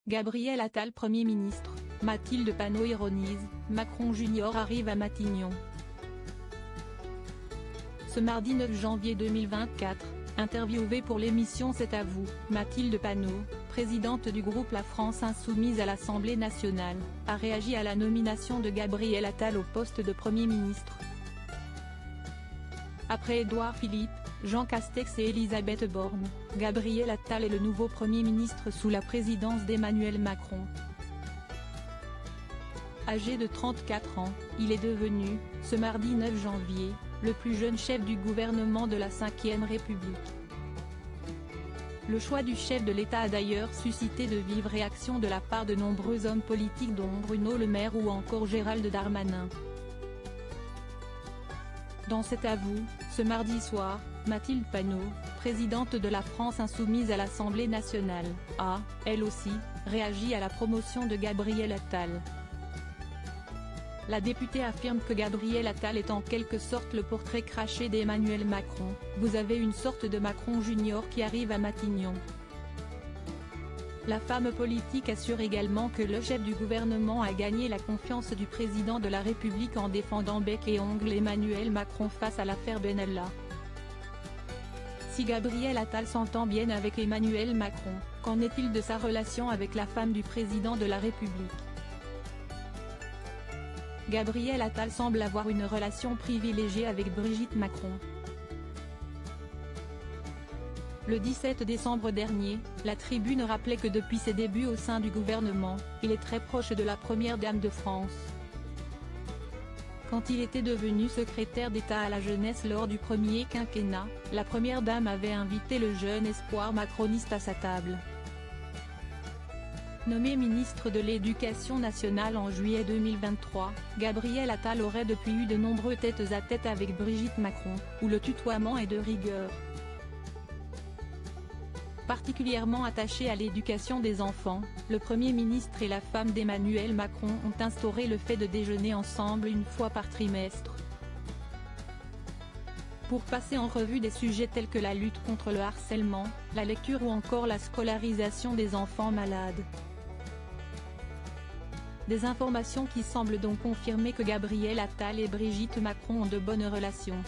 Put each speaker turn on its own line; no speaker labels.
Gabriel Attal Premier ministre, Mathilde Panot ironise, Macron Junior arrive à Matignon. Ce mardi 9 janvier 2024, interviewée pour l'émission C'est à vous, Mathilde Panot, présidente du groupe La France Insoumise à l'Assemblée nationale, a réagi à la nomination de Gabriel Attal au poste de Premier ministre. Après Édouard Philippe, Jean Castex et Elisabeth Borne, Gabriel Attal est le nouveau Premier ministre sous la présidence d'Emmanuel Macron. Âgé de 34 ans, il est devenu, ce mardi 9 janvier, le plus jeune chef du gouvernement de la Ve République. Le choix du chef de l'État a d'ailleurs suscité de vives réactions de la part de nombreux hommes politiques dont Bruno Le Maire ou encore Gérald Darmanin. Dans C'est à vous, ce mardi soir, Mathilde Panot, présidente de la France Insoumise à l'Assemblée nationale, a, elle aussi, réagi à la promotion de Gabriel Attal. La députée affirme que Gabriel Attal est en quelque sorte le portrait craché d'Emmanuel Macron. Vous avez une sorte de Macron Junior qui arrive à Matignon. La femme politique assure également que le chef du gouvernement a gagné la confiance du président de la République en défendant bec et ongle Emmanuel Macron face à l'affaire Benalla. Si Gabriel Attal s'entend bien avec Emmanuel Macron, qu'en est-il de sa relation avec la femme du président de la République ? Gabriel Attal semble avoir une relation privilégiée avec Brigitte Macron. Le 17 décembre dernier, la Tribune rappelait que depuis ses débuts au sein du gouvernement, il est très proche de la Première Dame de France. Quand il était devenu secrétaire d'État à la jeunesse lors du premier quinquennat, la Première Dame avait invité le jeune espoir macroniste à sa table. Nommé ministre de l'Éducation nationale en juillet 2023, Gabriel Attal aurait depuis eu de nombreux tête-à-tête avec Brigitte Macron, où le tutoiement est de rigueur. Particulièrement attaché à l'éducation des enfants, le Premier ministre et la femme d'Emmanuel Macron ont instauré le fait de déjeuner ensemble une fois par trimestre. Pour passer en revue des sujets tels que la lutte contre le harcèlement, la lecture ou encore la scolarisation des enfants malades. Des informations qui semblent donc confirmer que Gabriel Attal et Brigitte Macron ont de bonnes relations.